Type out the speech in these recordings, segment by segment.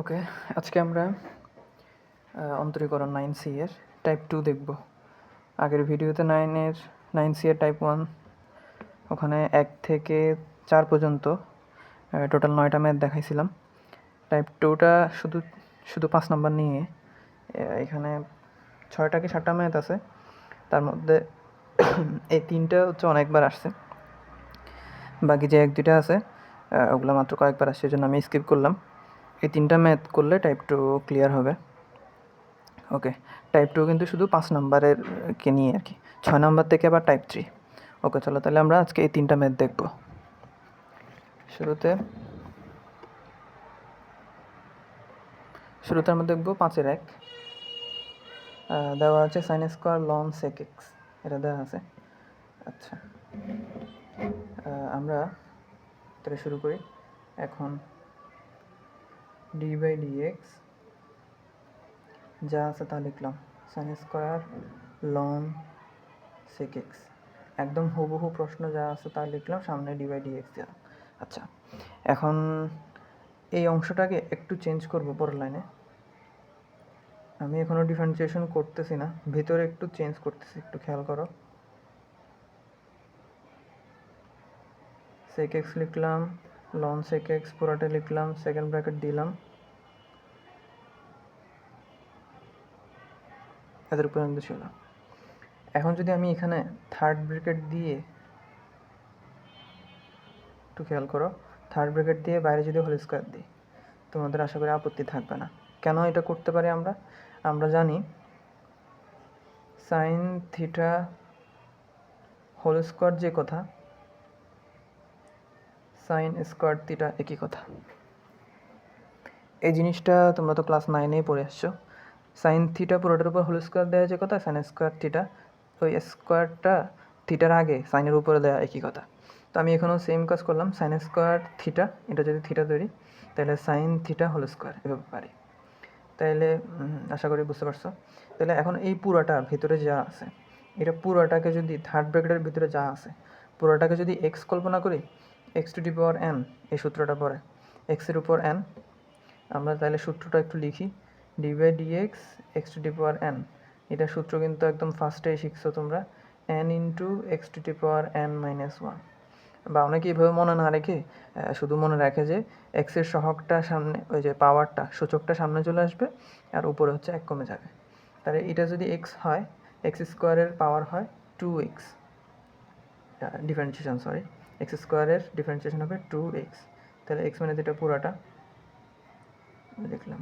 ওকে, আজকে আমরা অন্তরীকরণ 9C এর টাইপ 2 দেখব। আগের ভিডিওতে 9C এর টাইপ 1 ওখানে 1 থেকে 4 পর্যন্ত টোটাল 9টা ম্যাথ দেখাইছিলাম। টাইপ 2টা শুধু 5 নাম্বার নিয়ে এখানে 6টা কি 7টা ম্যাথ আছে। তার মধ্যে এই 3টা হচ্ছে অনেকবার আসছে, বাকি যে 1-2টা আছে ওগুলো মাত্র কয়েকবার আসছে, এই জন্য আমি স্কিপ করলাম। এই 3টা ম্যাথ করলে টাইপ 2 ক্লিয়ার হবে। ওকে, টাইপ 2 কিন্তু শুধু 5 নাম্বারের কে নিয়ে আর কি, 6 নাম্বার থেকে আবার টাইপ 3। ওকে, চলো তাহলে আমরা আজকে এই 3টা ম্যাথ দেখব। শুরুতে আমরা দেখব 5-এর 1। দেওয়া আছে sine square ln sec x, এটা দেওয়া আছে। আচ্ছা, আমরা তাহলে শুরু করি। এখন d/dx যা আছে তা লিখলাম, sine square ln sec x, একদম হুবহু প্রশ্ন যা আছে তা লিখলাম, সামনে d/dx দিলাম। আচ্ছা, এখন এই অংশটাকে একটু চেঞ্জ করব পরের লাইনে। আমি এখনও ডিফারেন্সিয়েশন করতেছি না, ভিতরে একটু চেঞ্জ করতেছি, একটু খেয়াল করো। সেক এক্স লিখলাম, লন সেক এক্স পুরোটা লিখলাম, সেকেন্ড ব্র্যাকেট দিলাম, এদের পর্যন্ত ছিল। এখন যদি আমি এখানে থার্ড ব্র্যাকেট দিয়ে, একটু খেয়াল করো, থার্ড ব্র্যাকেট দিয়ে বাইরে যদি হোল স্কোয়ার দিই, তোমাদের আশা করি আপত্তি থাকবে না। কেন এটা করতে পারি আমরা জানি সাইন থিটা হোল স্কোয়ার যে কথা, সাইন স্কোয়ার থিটা একই কথা। এই জিনিসটা তোমরা তো ক্লাস 9-এ পড়ে আসছো। সাইন থিটা পুরোটার উপর হোল স্কোয়ার দেওয়া যে কথা, সাইন স্কোয়ার থিটা ওই স্কোয়ারটা থিটার আগে সাইনের উপরে দেওয়া একই কথা। তো আমি এখানেও সেম কাজ করলাম, সাইন স্কোয়ার থিটা, এটা যদি থিটা তৈরি তাহলে সাইন থিটা হোল স্কোয়ার এভাবে পারি। তাইলে আশা করি বুঝতে পারছো। তাহলে এখন এই পুরোটা ভিতরে যা আছে, এটা পুরোটাকে যদি থার্ড ব্র্যাকেটের ভিতরে যা আছে পুরোটাকে যদি এক্স কল্পনা করি, x to the power N, এই সূত্রটা পরে এক্সের উপর এন, আমরা তাহলে সূত্রটা একটু লিখি, d/dx x to the power N. এটা সূত্র কিন্তু একদম ফার্স্টেই শিখছো তোমরা, N into x to the power N minus one. বা অনেকে এইভাবে মনে না রেখে শুধু মনে রাখে যে এক্সের সহগটা সামনে, ওই যে পাওয়ারটা সূচকটা সামনে চলে আসবে আর উপরে হচ্ছে 1 কমে যাবে। তাহলে এটা যদি এক্স হয়, এক্স স্কোয়ারের পাওয়ার হয় 2x, ডিফারেন্সিয়েশন সরি, এক্স স্কোয়ারের ডিফারেন্সিয়েশন হবে 2x। তাহলে এক্স মানে যেটা পুরাটা লিখলাম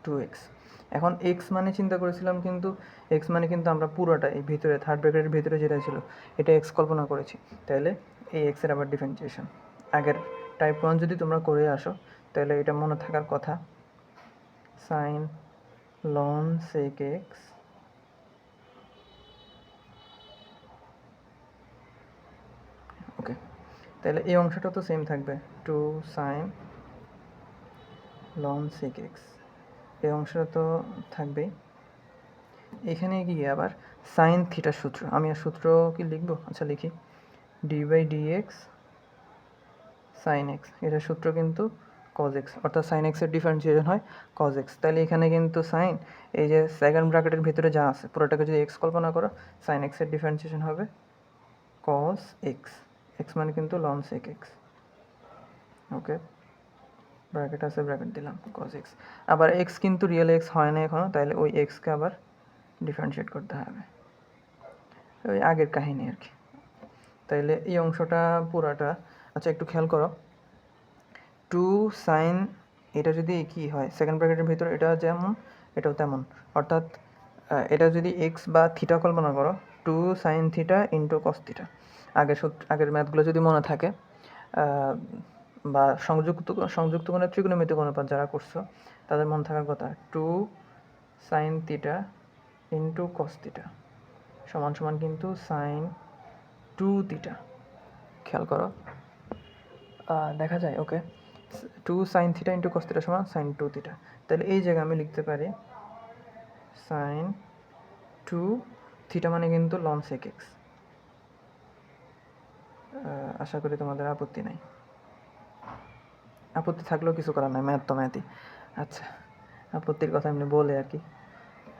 2x। এখন এক্স মানে চিন্তা করেছিলাম, কিন্তু এক্স মানে কিন্তু আমরা পুরোটা এই ভিতরে থার্ড ব্র্যাকেটের ভিতরে যেটা ছিল এটা এক্স কল্পনা করেছি। তাহলে এই এক্সের আবার ডিফারেন্সিয়েশন আগের টাইপ 1 যদি তোমরা করে আসো তাহলে এটা মনে থাকার কথা, সাইন লন সেক এক্স ওকে। তাহলে এই অংশটা তো সেম থাকবে, 2 সাইন লন সেক এক্স, এই অংশটা তো থাকবেই। এখানে গিয়ে আবার সাইন থিটার সূত্র, আমি আর সূত্র কি লিখবো? আচ্ছা লিখি, d/dx সাইন এক্স, এটার সূত্র কিন্তু কজ এক্স, অর্থাৎ সাইন এক্সের ডিফারেন্সিয়েশন হয় কজ এক্স। তাহলে এখানে কিন্তু সাইন, এই যে সেকেন্ড ব্র্যাকেটের ভিতরে যা আছে পুরোটাকে যদি এক্স কল্পনা করো, সাইন এক্সের ডিফারেন্সিয়েশন হবে কজ এক্স, এক্স মানে কিন্তু লন সেক এক্স। ওকে, ব্র্যাকেট আছে, ব্র্যাকেট দিলাম, কজ এক্স। আবার এক্স কিন্তু রিয়েল এক্স হয় না এখনও, তাহলে ওই এক্সকে আবার ডিফারেন্সিয়েট করতে হবে, ওই আগের কাহিনী আর কি। তাইলে এই অংশটা পুরাটা, আচ্ছা একটু খেয়াল করো, 2 সাইন, এটা যদি কি হয় সেকেন্ড ব্র্যাকেটের ভিতরে এটা যেমন এটাও তেমন, অর্থাৎ এটা যদি এক্স বা থিটা কল্পনা করো, 2 sine theta into cos theta. আগের ম্যাথগুলো যদি মনে থাকে, বা সংযুক্ত কোণের ত্রিকোণমিতিক অনুপাত যারা করছো তাদের মনে থাকার কথা, 2 sine theta into cos theta সমান সমান কিন্তু সাইন 2 থিটা। খেয়াল করো, দেখা যায়। ওকে, 2 sine theta into cos theta সমান সাইন 2 থিটা। তাহলে এই জায়গায় আমি লিখতে পারি সাইন 2 থিটা মানে কিন্তু লন সেক এক্স, আশা করি তোমাদের আপত্তি নাই। আপত্তি থাকলেও কিছু করার নাই, ম্যাথ তো ম্যাথই। আচ্ছা, আপত্তির কথা এমনি বলে আর কি।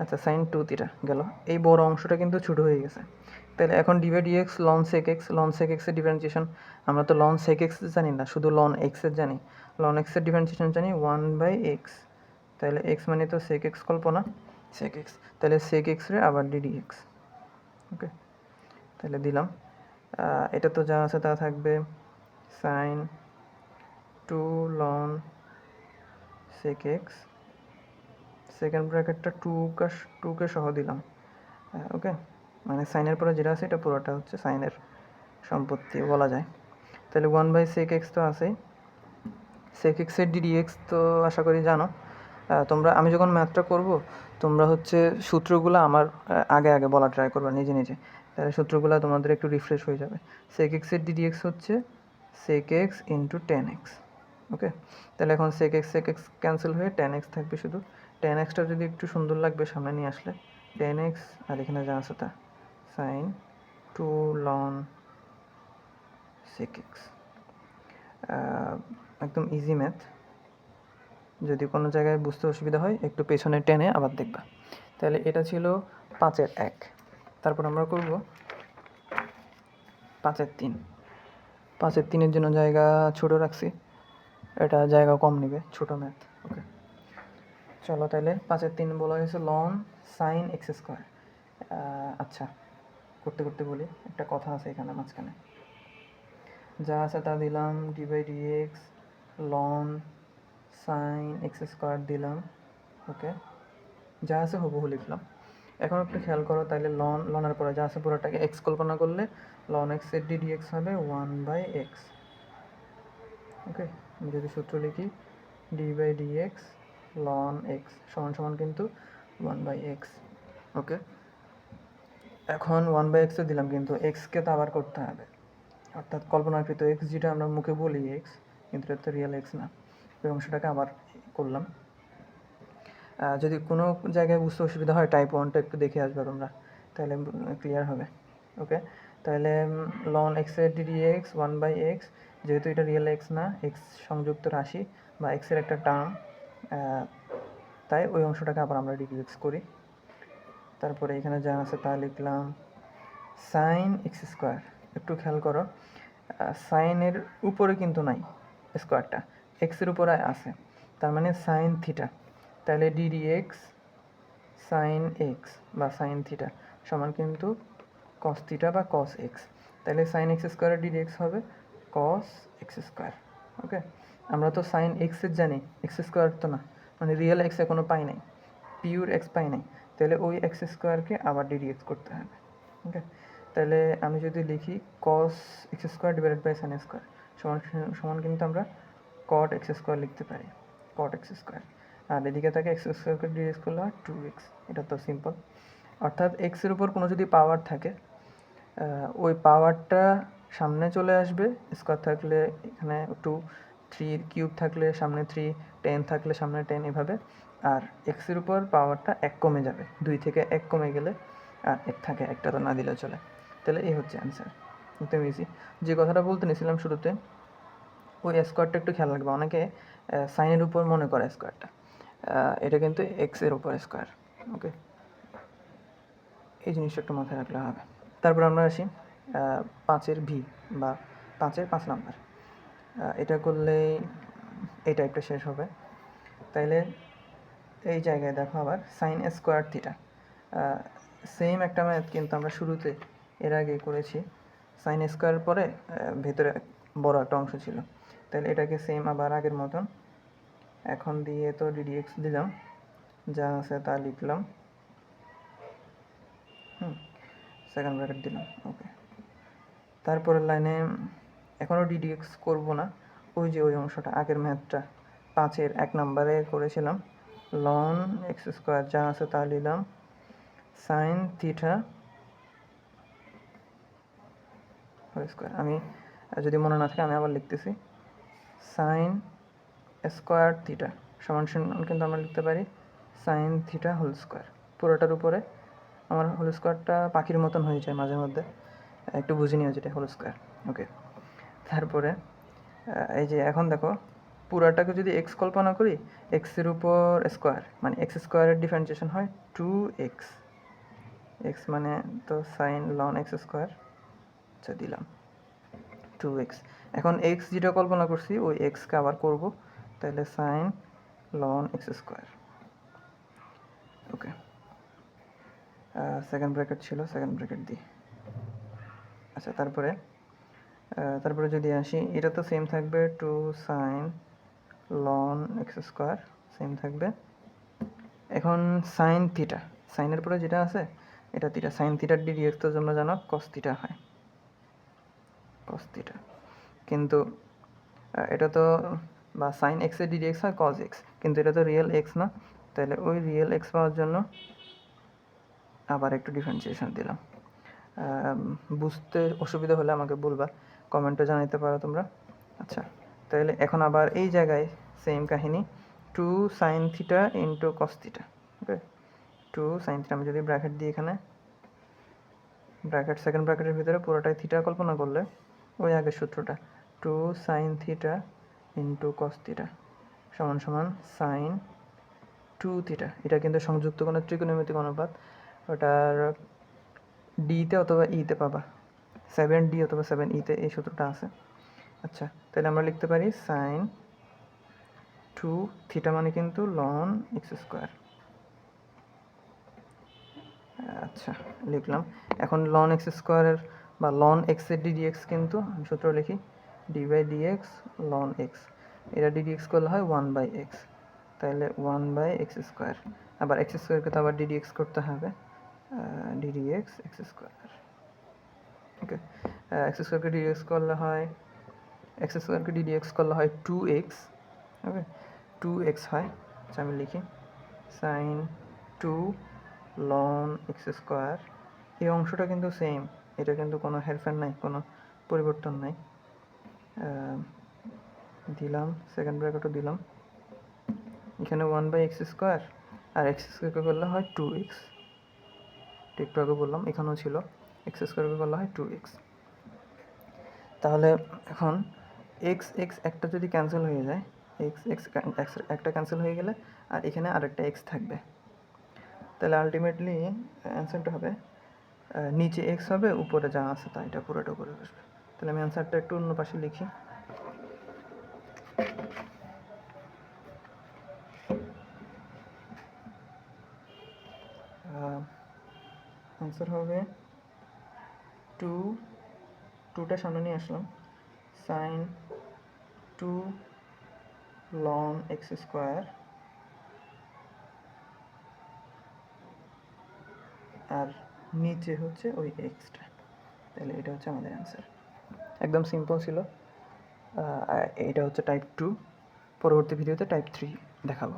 আচ্ছা, sin 2θ গেল। এই বড় অংশটা কিন্তু ছোটো হয়ে গেছে। তাহলে এখন dx ln sec x, ln sec x এর ডিফারেন্সিয়েশন আমরা তো ln sec x জানি না, শুধু ln x এর জানি। ln x এর ডিফারেন্সিয়েশন জানি 1/x। তাহলে x মানে তো sec x কল্পনা, sec x। তাহলে sec x রে আবার ddx। ওকে, তাহলে দিলাম। এটা তো যা আছে তা থাকবে sin 2 ln sec x, second ব্র্যাকেটটা 2কে সহ দিলাম। ওকে, মানে সাইনের পরে যেটা আছে এটা পুরোটা হচ্ছে সাইনের সম্পত্তি বলা যায়। তাহলে 1/sec x তো আছেই। sec x এর ddx তো আশা করি জানো তোমরা। আমি যখন ম্যাথটা করব তোমরা হচ্ছে সূত্রগুলো আমার আগে আগে বলা ট্রাই করবে নিজে নিজে, তাহলে সূত্রগুলো তোমাদের একটু রিফ্রেশ হয়ে যাবে। sec x এর ddx হচ্ছে sec x into tan x। ওকে, তাহলে এখন sec x ক্যান্সেল হয়ে tan x থাকবে শুধু। tan x টা যদি একটু সুন্দর লাগবে সামনে নিয়ে আসলে, tan x আর এখানে যা আছে তা sin 2 ln sec x। একদম ইজি ম্যাথ, যদি কোনো জায়গায় বুঝতে অসুবিধা হয় একটু পেছনে টেনে আবার দেখবা। তাহলে এটা ছিল 5-এর 1। তারপর আমরা করব 5-এর 3। 5-এর 3-এর জন্য জায়গা ছোট রাখছি, এটা জায়গা কম নেবে, ছোট ম্যাথ। ওকে, চলো তাহলে 5-এর 3 বলা হয়েছে ln sin x²। আচ্ছা, করতে করতে বলি, একটা কথা আছে এখানে মাঝখানে। যা আছে তা দিলাম, d/dx ln sin x² দিলাম। ওকে, যা আছে হুবহু লিখলাম। এখন একটু খেয়াল করো, তাহলে লনের পরে যা আছে পুরোটাকে x কল্পনা করলে ln x এর ddx হবে 1/x। ওকে, আমি যদি সূত্র লিখি d/dx ln x সমান সমান কিন্তু 1/x। ওকে, এখন 1/x এ দিলাম, কিন্তু x-কে তো আবার করতে হবে, অর্থাৎ কল্পনাকৃত x যেটা আমরা মুখে বলি x, কিন্তু এটা তো রিয়েল x না। ওই অংশটাকে আবার করলাম। যদি কোনো জায়গায় বুঝতে অসুবিধা হয় টাইপ 1টা একটু দেখে আসবে তোমরা, তাহলে ক্লিয়ার হবে। ওকে, তাহলে ln x এর ddx 1/x, যেহেতু এটা রিয়েল x না, x সংযুক্ত রাশি বা x এর একটা টার্ম, তাই ওই অংশটাকে আবার আমরা ddx করি। তারপরে এখানে যা আছে তা লিখলাম sin x²। একটু খেয়াল করো, সাইনের উপরে কিন্তু নাই স্কোয়ারটা, এক্সের উপরে আছে, তার মানে সাইন থিটা। তাহলে ddx sin x বা sin থিটা সমান কিন্তু cos থিটা বা cos x। তাহলে sin x² এর ddx হবে cos x²। ওকে, আমরা তো sin x এর জানি, x² তো না, মানে রিয়েল x এখনো পাই নাই, পিওর x পাই নাই, তাহলে ওই x² কে আবার ddx করতে হবে। ওকে, তাহলে আমি যদি লিখি cos x² divided by sin x² সমান সমান কিন্তু আমরা cot x² লিখতে পারি, cot x²। আর এদিকে থাকে x² কে ddx করলে হয় 2x। এটা তো সিম্পল, অর্থাৎ x এর উপর কোনো যদি পাওয়ার থাকে ওই পাওয়ারটা সামনে চলে আসবে, স্কোয়ার থাকলে এখানে 2, 3 কিউব থাকলে সামনে 3, 10 থাকলে সামনে 10, এভাবে। আর x এর উপর পাওয়ারটা 1 কমে যাবে, 2 থেকে 1 কমে গেলে আর 1 থাকে, একটা তো না দিলে চলে। তাহলে এই হচ্ছে অ্যান্সার, একদম ইজি। যে কথাটা বলতে নিয়েছিলাম শুরুতে, ওই স্কোয়ারটা একটু খেয়াল রাখবে। অনেকে সাইনের উপর মনে করে স্কোয়ারটা, এটা কিন্তু এক্স এর উপর স্কোয়ার। ওকে, এই জিনিসটা একটু মাথায় রাখলে হবে। তারপর আমরা আসি 5-এর ভি বা 5-এর 5 নাম্বার। এটা করলেই এই টাইপটা শেষ হবে। তাইলে এই জায়গায় দেখো আবার সাইন স্কোয়ার থিটা, সেম একটা ম্যাথ কিন্তু আমরা শুরুতে এর আগে করেছি। সাইন স্কোয়ার পরে ভেতরে বড় একটা অংশ ছিল, তাহলে এটাকে সেম আবার আগের মতন এখন দিয়ে তো ddx দিলাম, যা আছে তা লিখলাম, সেকেন্ড ব্র্যাকেট দিলাম। ওকে, তারপরের লাইনে এখনও ddx করব না, ওই যে ওই অংশটা আগের ম্যাথটা 5-এর 1 নাম্বারে করেছিলাম, ln x² যা আছে তা নিলাম, সাইন থিটা হোল স্কোয়ার। আমি যদি মনে না থাকে আমি আবার লিখতেছি, সাইন স্কোয়ার থিটা সমান সমান কিন্তু আমরা লিখতে পারি সাইন থিটা হোল স্কোয়ার। পুরোটার উপরে আমার হোল স্কোয়ারটা পাখির মতন হয়ে যায় মাঝে মধ্যে, একটু বুঝে নিও যেটা হোল স্কোয়ার। ওকে, তারপরে এই যে এখন দেখো পুরাটাকে যদি এক্স কল্পনা করি, এক্সের উপর স্কোয়ার মানে এক্স স্কোয়ারের ডিফারেন্সিয়েশন হয় 2x, এক্স মানে তো সাইন লন এক্স স্কোয়ার, আচ্ছা দিলাম 2x। এখন এক্স যেটা কল্পনা করছি ওই এক্সকে আবার করব, তাহলে সাইন লন এক্স স্কোয়ার। ওকে, সেকেন্ড ব্র্যাকেট ছিল, সেকেন্ড ব্র্যাকেট দিই। আচ্ছা তারপরে যদি আসি, এটা তো সেম থাকবে 2 sine ln x square same থাকবে। এখন সাইন থিটা, সাইনের পরে যেটা আছে এটা থিটা, সাইন থিটার ডিডিএক্স তো তোমরা জানো কস থিটা হয়, কস থিটা। কিন্তু এটা তো বা সাইন এক্সের ডিডিএক্স হয় কজ এক্স, কিন্তু এটা তো রিয়েল এক্স না, তাহলে ওই রিয়েল এক্স পাওয়ার জন্য আবার একটু ডিফারেন্সিয়েশন দিলাম। বুঝতে অসুবিধা হলে আমাকে বলবা, কমেন্টে জানাইতে পারো তোমরা। আচ্ছা তাহলে এখন আবার এই জায়গায় সেম কাহিনী, 2 sine theta into cos theta. Okay, 2 sine theta, আমি যদি ব্র্যাকেট দিই এখানে, ব্র্যাকেট সেকেন্ড ব্র্যাকেটের ভিতরে পুরোটাই থিটা কল্পনা করলে ওই আগের সূত্রটা 2 sine theta into cos theta সমান সমান সাইন 2 থিটা। এটা কিন্তু সংযুক্ত কোনো ত্রিকোণমিতিক অনুপাত, ওটার ডিতে অথবা ইতে পাবা, 7D অথবা 7E-তে এই সূত্রটা আছে। আচ্ছা তাহলে আমরা লিখতে পারি সাইন 2 থিটা মানে কিন্তু লন এক্স স্কোয়ার। আচ্ছা লিখলাম। এখন লন এক্স স্কোয়ারের বা লন এক্সের ডিডিএক্স কিন্তু আমি সূত্র লিখি d/dx লন এক্স, এটা ডিডিএক্স করলে হয় 1/x, তাহলে 1/x স্কোয়ার। আবার এক্স স্কোয়ারকে তো আবার ডিডিএক্স করতে হবে, ddx এক্স স্কোয়ার। ওকে, এক্স স্কোয়ারকে ডিডিএক্স করলে হয়, এক্স স্কোয়ারকে ডিডিএক্স করলে হয় 2x। ওকে, 2x হয়। আচ্ছা আমি লিখি সাইন 2 লন এক্স স্কোয়ার। এই অংশটা কিন্তু সেম, এটা কিন্তু কোনো হেরফের নাই, কোনো পরিবর্তন নাই। দিলাম সেকেন্ড ব্র্যাকেটও দিলাম, এখানে 1/x স্কোয়ার আর এক্স স্কোয়ারকে করলে হয় 2x, একটু আগে বললাম এখানেও ছিল, এক্স স্কোয়ারকে করলে হয় 2x। তাহলে এখন এক্স এক্স একটা যদি ক্যান্সেল হয়ে যায়, এক্স এক্স একটা ক্যান্সেল হয়ে গেলে আর এখানে আরেকটা এক্স থাকবে, তাহলে আলটিমেটলি অ্যান্সারটা হবে নিচে এক্স হবে, উপরে যা আছে তা এটা পুরোটা উপরে বসবে। তাহলে আমি অ্যান্সারটা একটু অন্য পাশে লিখি, অ্যান্সার হবে 2টা সামনে নিয়ে আসলাম, সাইন 2 লন এক্স স্কোয়ার আর নিচে হচ্ছে ওই এক্সটা, তাহলে এটা হচ্ছে আমাদের অ্যান্সার। একদম সিম্পল ছিল। এটা হচ্ছে টাইপ 2, পরবর্তী ভিডিওতে টাইপ 3 দেখাবো।